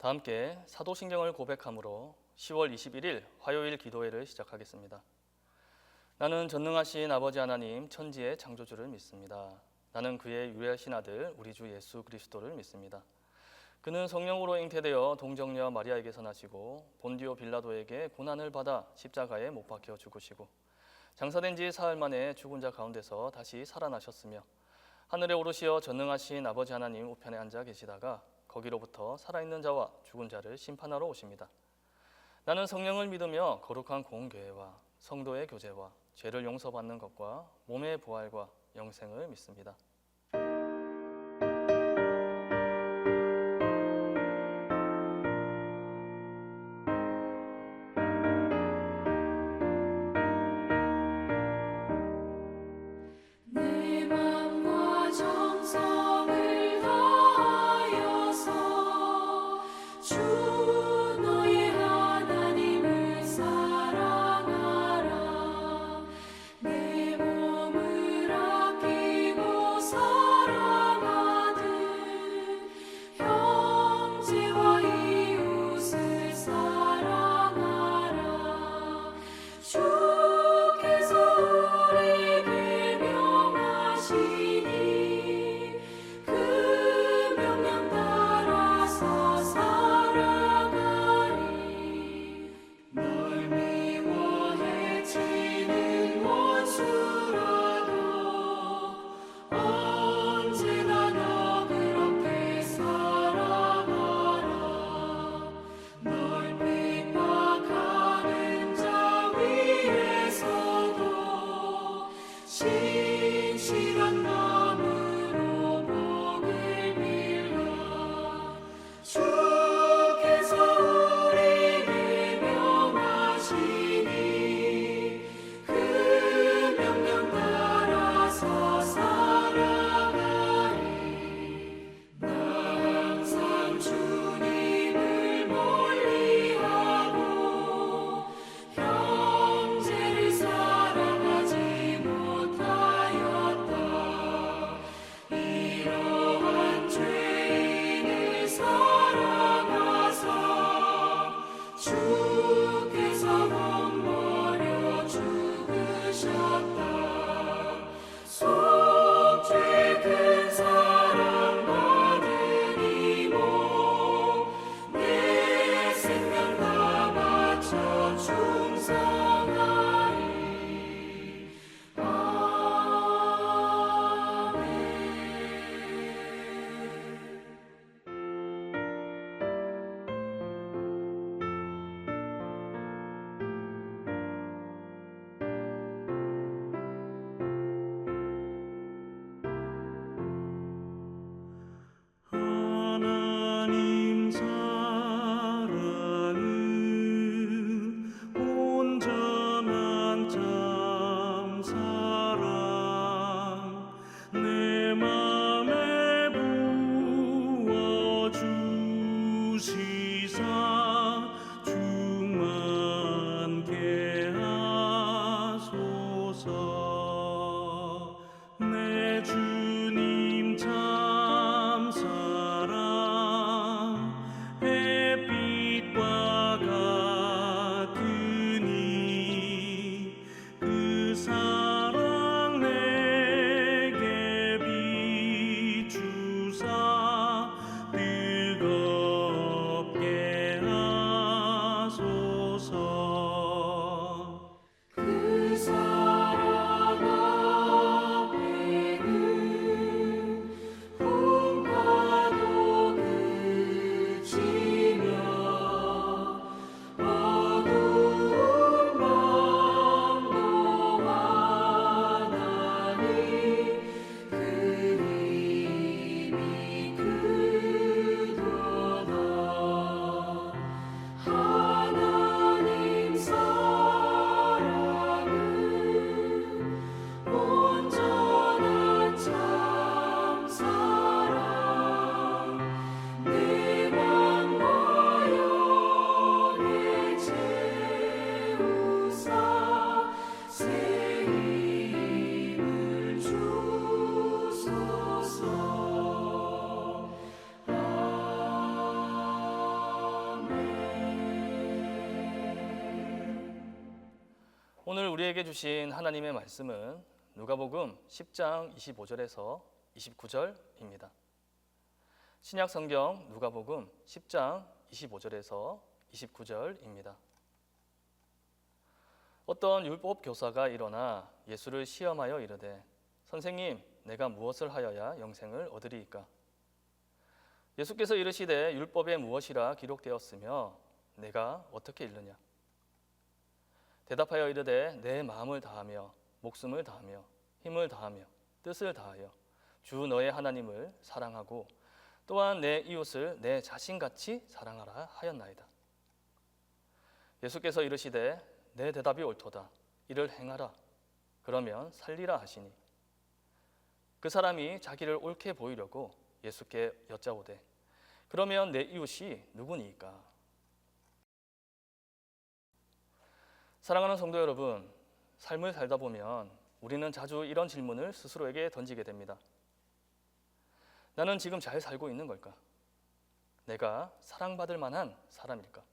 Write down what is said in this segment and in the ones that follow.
다 함께 사도신경을 고백함으로 10월 21일 화요일 기도회를 시작하겠습니다. 나는 전능하신 아버지 하나님 천지의 창조주를 믿습니다. 나는 그의 유일하신 아들 우리 주 예수 그리스도를 믿습니다. 그는 성령으로 잉태되어 동정녀 마리아에게서 나시고 본디오 빌라도에게 고난을 받아 십자가에 못 박혀 죽으시고 장사된 지 사흘 만에 죽은 자 가운데서 다시 살아나셨으며 하늘에 오르시어 전능하신 아버지 하나님 우편에 앉아 계시다가 거기로부터 살아있는 자와 죽은 자를 심판하러 오십니다. 나는 성령을 믿으며 거룩한 공교회와 성도의 교제와 죄를 용서받는 것과 몸의 부활과 영생을 믿습니다. 내 맘과 정성을 다하여서 주 너의 하나님을 사랑하라. 내 몸을 아끼고 오늘 우리에게 주신 하나님의 말씀은 누가복음 10장 25절에서 29절입니다. 신약 성경 누가복음 10장 25절에서 29절입니다. 어떤 율법 교사가 일어나 예수를 시험하여 이르되 선생님, 내가 무엇을 하여야 영생을 얻으리이까? 예수께서 이르시되 율법에 무엇이라 기록되었으며 내가 어떻게 읽느냐? 대답하여 이르되 내 마음을 다하며 목숨을 다하며 힘을 다하며 뜻을 다하여 주 너의 하나님을 사랑하고 또한 내 이웃을 내 자신같이 사랑하라 하였나이다. 예수께서 이르시되 내 대답이 옳도다. 이를 행하라. 그러면 살리라 하시니 그 사람이 자기를 옳게 보이려고 예수께 여짜오되 그러면 내 이웃이 누구니이까? 사랑하는 성도 여러분, 삶을 살다 보면 우리는 자주 이런 질문을 스스로에게 던지게 됩니다. 나는 지금 잘 살고 있는 걸까? 내가 사랑받을 만한 사람일까?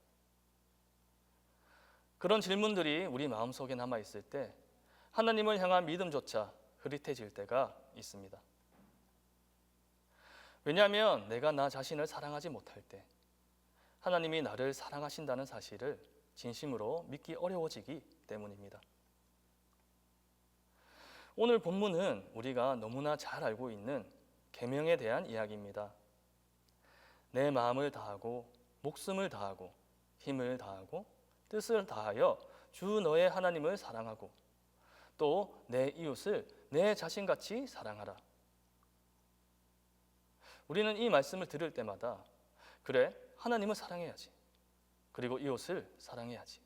그런 질문들이 우리 마음속에 남아있을 때 하나님을 향한 믿음조차 흐릿해질 때가 있습니다. 왜냐하면 내가 나 자신을 사랑하지 못할 때 하나님이 나를 사랑하신다는 사실을 진심으로 믿기 어려워지기 때문입니다. 오늘 본문은 우리가 너무나 잘 알고 있는 계명에 대한 이야기입니다. 내 마음을 다하고 목숨을 다하고 힘을 다하고 뜻을 다하여 주 너의 하나님을 사랑하고 또 내 이웃을 내 자신같이 사랑하라. 우리는 이 말씀을 들을 때마다 그래, 하나님을 사랑해야지. 그리고 이웃을 사랑해야지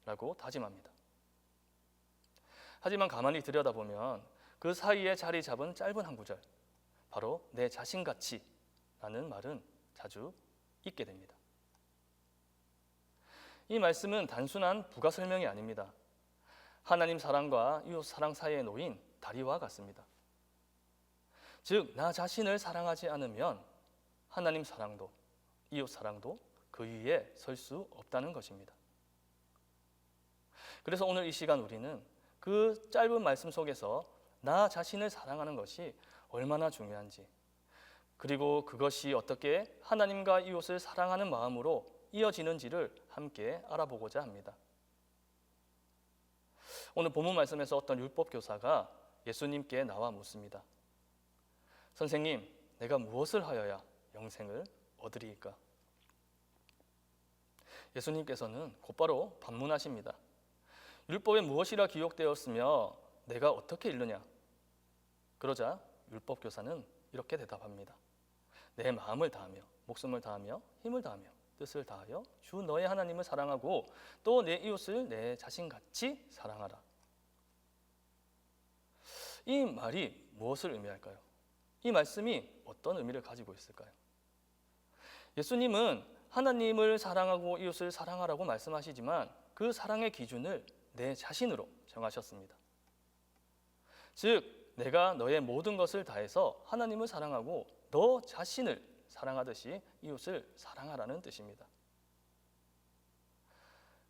라고 다짐합니다. 하지만 가만히 들여다보면 그 사이에 자리 잡은 짧은 한 구절, 바로 내 자신같이 라는 말은 자주 잊게 됩니다. 이 말씀은 단순한 부가 설명이 아닙니다. 하나님 사랑과 이웃 사랑 사이에 놓인 다리와 같습니다. 즉, 나 자신을 사랑하지 않으면 하나님 사랑도 이웃 사랑도 그 위에 설 수 없다는 것입니다. 그래서 오늘 이 시간 우리는 그 짧은 말씀 속에서 나 자신을 사랑하는 것이 얼마나 중요한지, 그리고 그것이 어떻게 하나님과 이웃을 사랑하는 마음으로 이어지는지를 함께 알아보고자 합니다. 오늘 본문 말씀에서 어떤 율법 교사가 예수님께 나와 묻습니다. 선생님, 내가 무엇을 하여야 영생을 얻으리이까? 예수님께서는 곧바로 반문하십니다. 율법에 무엇이라 기록되었으며 내가 어떻게 읽느냐? 그러자 율법 교사는 이렇게 대답합니다. 내 마음을 다하며 목숨을 다하며 힘을 다하며 뜻을 다하여 주 너의 하나님을 사랑하고 또 내 이웃을 내 자신같이 사랑하라. 이 말이 무엇을 의미할까요? 이 말씀이 어떤 의미를 가지고 있을까요? 예수님은 하나님을 사랑하고 이웃을 사랑하라고 말씀하시지만 그 사랑의 기준을 내 자신으로 정하셨습니다. 즉, 내가 너의 모든 것을 다해서 하나님을 사랑하고 너 자신을 사랑하듯이 이웃을 사랑하라는 뜻입니다.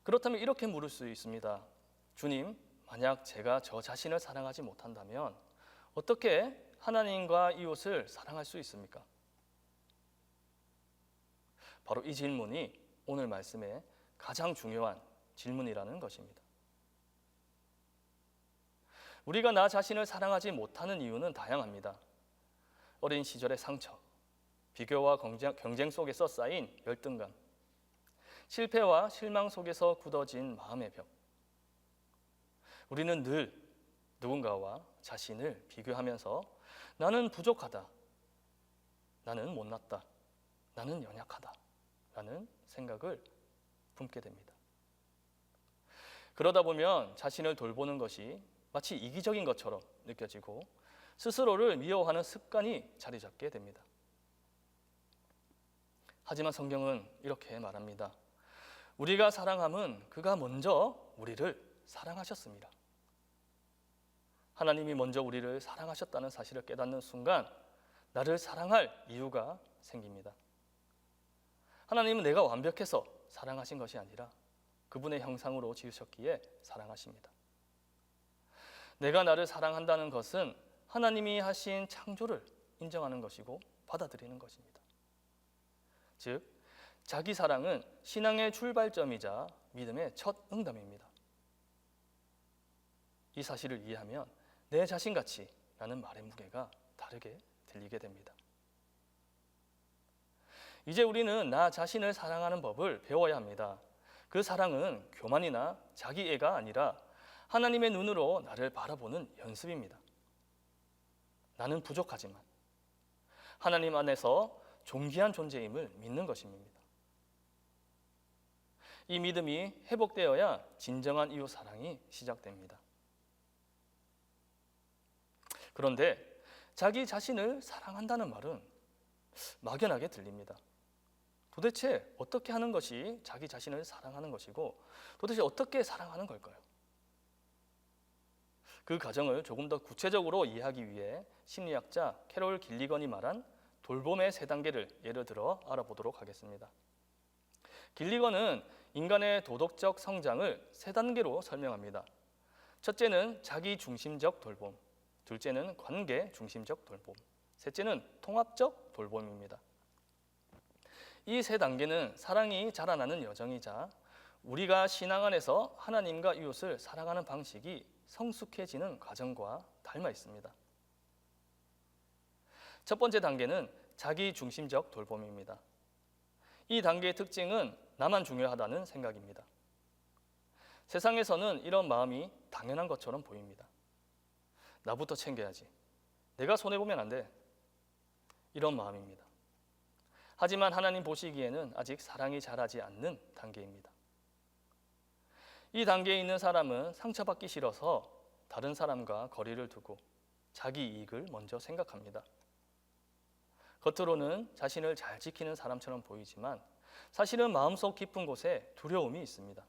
그렇다면 이렇게 물을 수 있습니다. 주님, 만약 제가 저 자신을 사랑하지 못한다면 어떻게 하나님과 이웃을 사랑할 수 있습니까? 바로 이 질문이 오늘 말씀의 가장 중요한 질문이라는 것입니다. 우리가 나 자신을 사랑하지 못하는 이유는 다양합니다. 어린 시절의 상처, 비교와 경쟁 속에서 쌓인 열등감, 실패와 실망 속에서 굳어진 마음의 벽. 우리는 늘 누군가와 자신을 비교하면서 나는 부족하다, 나는 못났다, 나는 연약하다 라는 생각을 품게 됩니다. 그러다 보면 자신을 돌보는 것이 마치 이기적인 것처럼 느껴지고 스스로를 미워하는 습관이 자리 잡게 됩니다. 하지만 성경은 이렇게 말합니다. 우리가 사랑함은 그가 먼저 우리를 사랑하셨습니다. 하나님이 먼저 우리를 사랑하셨다는 사실을 깨닫는 순간 나를 사랑할 이유가 생깁니다. 하나님은 내가 완벽해서 사랑하신 것이 아니라 그분의 형상으로 지으셨기에 사랑하십니다. 내가 나를 사랑한다는 것은 하나님이 하신 창조를 인정하는 것이고 받아들이는 것입니다. 즉, 자기 사랑은 신앙의 출발점이자 믿음의 첫 응답입니다. 이 사실을 이해하면 내 자신같이 라는 말의 무게가 다르게 들리게 됩니다. 이제 우리는 나 자신을 사랑하는 법을 배워야 합니다. 그 사랑은 교만이나 자기애가 아니라 하나님의 눈으로 나를 바라보는 연습입니다. 나는 부족하지만 하나님 안에서 존귀한 존재임을 믿는 것입니다. 이 믿음이 회복되어야 진정한 이웃 사랑이 시작됩니다. 그런데 자기 자신을 사랑한다는 말은 막연하게 들립니다. 도대체 어떻게 하는 것이 자기 자신을 사랑하는 것이고 도대체 어떻게 사랑하는 걸까요? 그 과정을 조금 더 구체적으로 이해하기 위해 심리학자 캐롤 길리건이 말한 돌봄의 3단계를 예를 들어 알아보도록 하겠습니다. 길리건은 인간의 도덕적 성장을 3단계로 설명합니다. 첫째는 자기 중심적 돌봄, 둘째는 관계 중심적 돌봄, 셋째는 통합적 돌봄입니다. 이 3단계는 사랑이 자라나는 여정이자 우리가 신앙 안에서 하나님과 이웃을 사랑하는 방식이 성숙해지는 과정과 닮아 있습니다. 첫 번째 단계는 자기 중심적 돌봄입니다. 이 단계의 특징은 나만 중요하다는 생각입니다. 세상에서는 이런 마음이 당연한 것처럼 보입니다. 나부터 챙겨야지. 내가 손해보면 안 돼. 이런 마음입니다. 하지만 하나님 보시기에는 아직 사랑이 자라지 않는 단계입니다. 이 단계에 있는 사람은 상처받기 싫어서 다른 사람과 거리를 두고 자기 이익을 먼저 생각합니다. 겉으로는 자신을 잘 지키는 사람처럼 보이지만 사실은 마음속 깊은 곳에 두려움이 있습니다.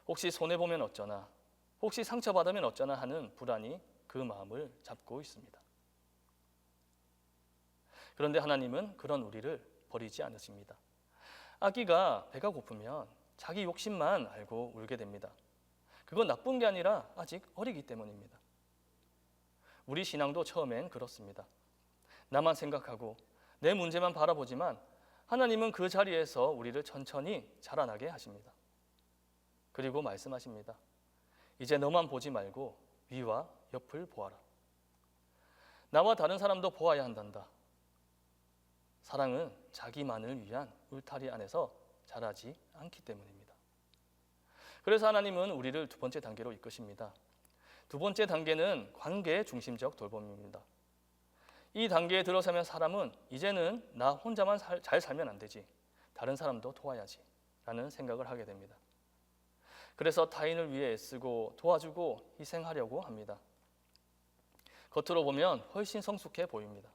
혹시 손해보면 어쩌나, 혹시 상처받으면 어쩌나 하는 불안이 그 마음을 잡고 있습니다. 그런데 하나님은 그런 우리를 버리지 않으십니다. 아기가 배가 고프면 자기 욕심만 알고 울게 됩니다. 그건 나쁜 게 아니라 아직 어리기 때문입니다. 우리 신앙도 처음엔 그렇습니다. 나만 생각하고 내 문제만 바라보지만 하나님은 그 자리에서 우리를 천천히 자라나게 하십니다. 그리고 말씀하십니다. 이제 너만 보지 말고 위와 옆을 보아라. 나와 다른 사람도 보아야 한단다. 사랑은 자기만을 위한 울타리 안에서 자라지 않기 때문입니다. 그래서 하나님은 우리를 2번째 단계로 이끄십니다. 2번째 단계는 관계 중심적 돌봄입니다. 이 단계에 들어서면 사람은 이제는 나 혼자만 잘 살면 안 되지, 다른 사람도 도와야지 라는 생각을 하게 됩니다. 그래서 타인을 위해 애쓰고 도와주고 희생하려고 합니다. 겉으로 보면 훨씬 성숙해 보입니다.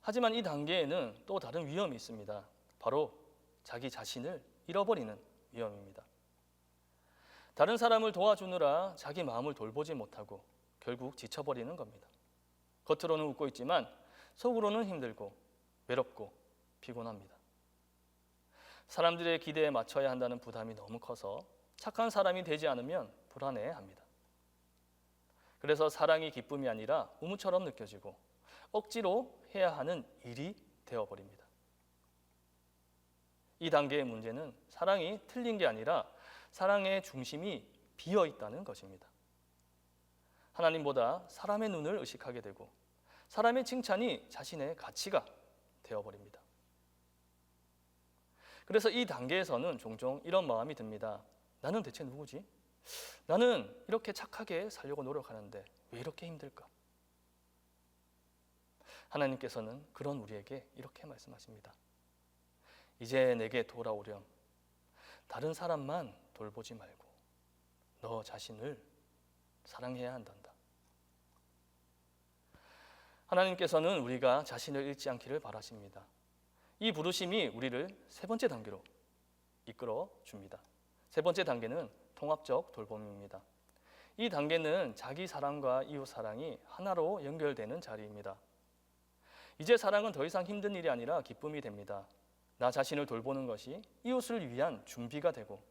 하지만 이 단계에는 또 다른 위험이 있습니다. 바로 자기 자신을 잃어버리는 위험입니다. 다른 사람을 도와주느라 자기 마음을 돌보지 못하고 결국 지쳐버리는 겁니다. 겉으로는 웃고 있지만 속으로는 힘들고 외롭고 피곤합니다. 사람들의 기대에 맞춰야 한다는 부담이 너무 커서 착한 사람이 되지 않으면 불안해합니다. 그래서 사랑이 기쁨이 아니라 의무처럼 느껴지고 억지로 해야 하는 일이 되어버립니다. 이 단계의 문제는 사랑이 틀린 게 아니라 사랑의 중심이 비어 있다는 것입니다. 하나님보다 사람의 눈을 의식하게 되고 사람의 칭찬이 자신의 가치가 되어버립니다. 그래서 이 단계에서는 종종 이런 마음이 듭니다. 나는 대체 누구지? 나는 이렇게 착하게 살려고 노력하는데 왜 이렇게 힘들까? 하나님께서는 그런 우리에게 이렇게 말씀하십니다. 이제 내게 돌아오렴. 다른 사람만 돌보지 말고 너 자신을 사랑해야 한단다. 하나님께서는 우리가 자신을 잃지 않기를 바라십니다. 이 부르심이 우리를 3번째 단계로 이끌어 줍니다. 3번째 단계는 통합적 돌봄입니다. 이 단계는 자기 사랑과 이웃 사랑이 하나로 연결되는 자리입니다. 이제 사랑은 더 이상 힘든 일이 아니라 기쁨이 됩니다. 나 자신을 돌보는 것이 이웃을 위한 준비가 되고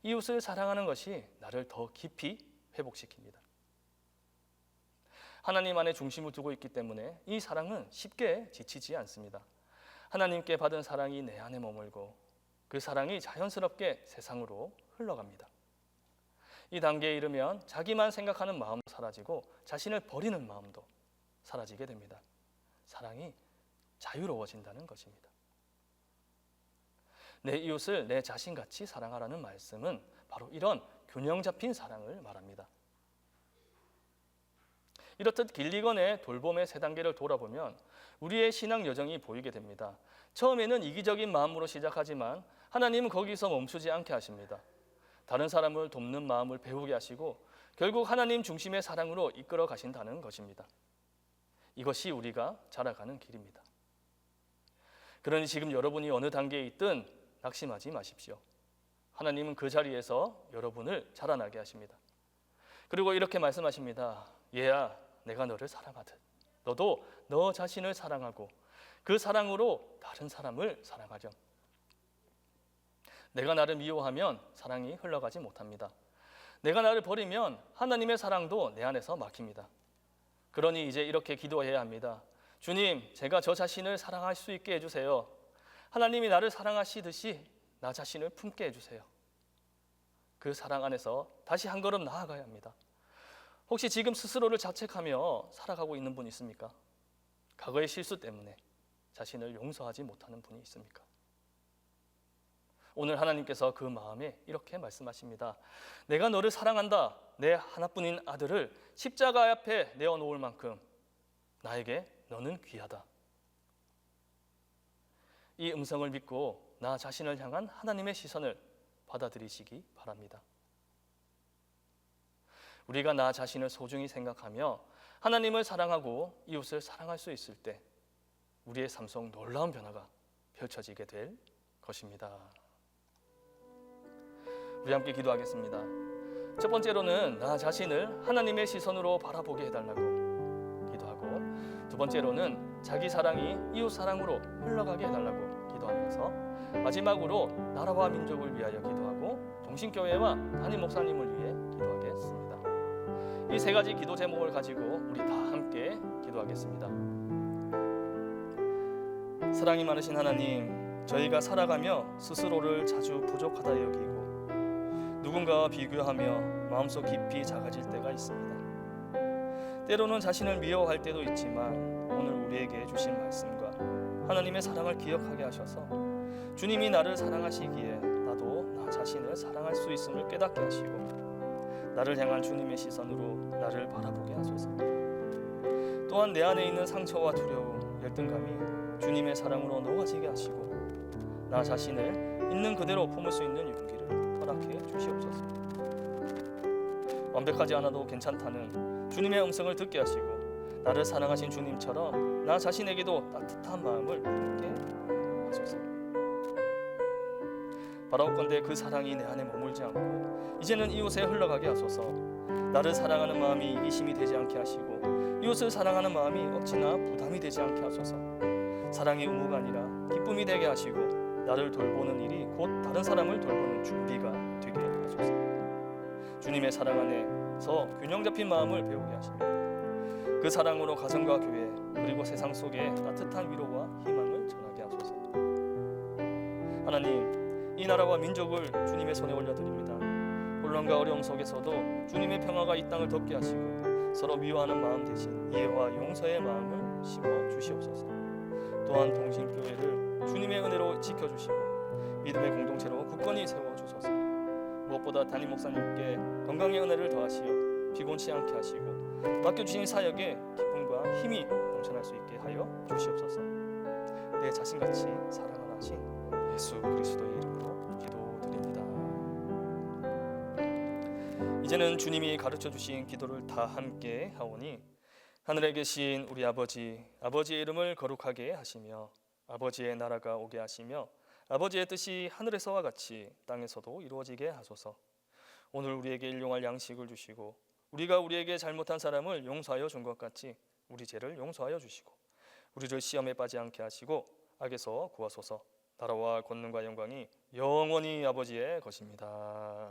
이웃을 사랑하는 것이 나를 더 깊이 회복시킵니다. 하나님 안에 중심을 두고 있기 때문에 이 사랑은 쉽게 지치지 않습니다. 하나님께 받은 사랑이 내 안에 머물고 그 사랑이 자연스럽게 세상으로 흘러갑니다. 이 단계에 이르면 자기만 생각하는 마음도 사라지고 자신을 버리는 마음도 사라지게 됩니다. 사랑이 자유로워진다는 것입니다. 내 이웃을 내 자신같이 사랑하라는 말씀은 바로 이런 균형 잡힌 사랑을 말합니다. 이렇듯 길리건의 돌봄의 세 단계를 돌아보면 우리의 신앙 여정이 보이게 됩니다. 처음에는 이기적인 마음으로 시작하지만 하나님은 거기서 멈추지 않게 하십니다. 다른 사람을 돕는 마음을 배우게 하시고 결국 하나님 중심의 사랑으로 이끌어 가신다는 것입니다. 이것이 우리가 자라가는 길입니다. 그러니 지금 여러분이 어느 단계에 있든 낙심하지 마십시오. 하나님은 그 자리에서 여러분을 자라나게 하십니다. 그리고 이렇게 말씀하십니다. 얘야, 내가 너를 사랑하듯 너도 너 자신을 사랑하고 그 사랑으로 다른 사람을 사랑하렴. 내가 나를 미워하면 사랑이 흘러가지 못합니다. 내가 나를 버리면 하나님의 사랑도 내 안에서 막힙니다. 그러니 이제 이렇게 기도해야 합니다. 주님, 제가 저 자신을 사랑할 수 있게 해주세요. 하나님이 나를 사랑하시듯이 나 자신을 품게 해주세요. 그 사랑 안에서 다시 한 걸음 나아가야 합니다. 혹시 지금 스스로를 자책하며 살아가고 있는 분 있습니까? 과거의 실수 때문에 자신을 용서하지 못하는 분이 있습니까? 오늘 하나님께서 그 마음에 이렇게 말씀하십니다. 내가 너를 사랑한다. 내 하나뿐인 아들을 십자가 앞에 내어놓을 만큼 나에게 너는 귀하다. 이 음성을 믿고 나 자신을 향한 하나님의 시선을 받아들이시기 바랍니다. 우리가 나 자신을 소중히 생각하며 하나님을 사랑하고 이웃을 사랑할 수 있을 때 우리의 삶 속 놀라운 변화가 펼쳐지게 될 것입니다. 우리 함께 기도하겠습니다. 첫 번째로는 나 자신을 하나님의 시선으로 바라보게 해달라고 기도하고, 두 번째로는 자기 사랑이 이웃 사랑으로 흘러가게 해달라고 기도하면서, 마지막으로 나라와 민족을 위하여 기도하고 동신교회와 담임 목사님을 위해 기도하겠습니다. 이 세 가지 기도 제목을 가지고 우리 다 함께 기도하겠습니다. 사랑이 많으신 하나님, 저희가 살아가며 스스로를 자주 부족하다 여기고 누군가와 비교하며 마음속 깊이 작아질 때가 있습니다. 때로는 자신을 미워할 때도 있지만 오늘 우리에게 주신 말씀과 하나님의 사랑을 기억하게 하셔서 주님이 나를 사랑하시기에 나도 나 자신을 사랑할 수 있음을 깨닫게 하시고 나를 향한 주님의 시선으로 나를 바라보게 하소서. 또한 내 안에 있는 상처와 두려움, 열등감이 주님의 사랑으로 녹아지게 하시고 나 자신을 있는 그대로 품을 수 있는 용기를 허락해 주시옵소서. 완벽하지 않아도 괜찮다는 주님의 음성을 듣게 하시고 나를 사랑하신 주님처럼 나 자신에게도 따뜻한 마음을 품게 하소서. 바라옵건대 그 사랑이 내 안에 머물지 않고 이제는 이웃에 흘러가게 하소서. 나를 사랑하는 마음이 이기심이 되지 않게 하시고 이웃을 사랑하는 마음이 억지나 부담이 되지 않게 하소서. 사랑이 의무가 아니라 기쁨이 되게 하시고 나를 돌보는 일이 곧 다른 사람을 돌보는 준비가 되게 하소서. 주님의 사랑 안에서 균형 잡힌 마음을 배우게 하시며 그 사랑으로 가정과 교회 그리고 세상 속에 따뜻한 위로와 희망을 전하게 하소서. 하나님, 이 나라와 민족을 주님의 손에 올려드립니다. 혼란과 어려움 속에서도 주님의 평화가 이 땅을 덮게 하시고 서로 미워하는 마음 대신 이해와 용서의 마음을 심어 주시옵소서. 또한 동신교회를 주님의 은혜로 지켜주시고 믿음의 공동체로 굳건히 세워주소서. 무엇보다 담임 목사님께 건강의 은혜를 더하시어 피곤치 않게 하시고 맡겨주신 사역에 기쁨과 힘이 넘쳐날 수 있게 하여 주시옵소서. 내 자신같이 사랑하신 예수 그리스도의 이름으로 기도드립니다. 이제는 주님이 가르쳐주신 기도를 다 함께 하오니 하늘에 계신 우리 아버지, 아버지의 이름을 거룩하게 하시며 아버지의 나라가 오게 하시며 아버지의 뜻이 하늘에서와 같이 땅에서도 이루어지게 하소서. 오늘 우리에게 일용할 양식을 주시고 우리가 우리에게 잘못한 사람을 용서하여 준 것 같이 우리 죄를 용서하여 주시고 우리를 시험에 빠지지 않게 하시고 악에서 구하소서. 나라와 권능과 영광이 영원히 아버지의 것입니다.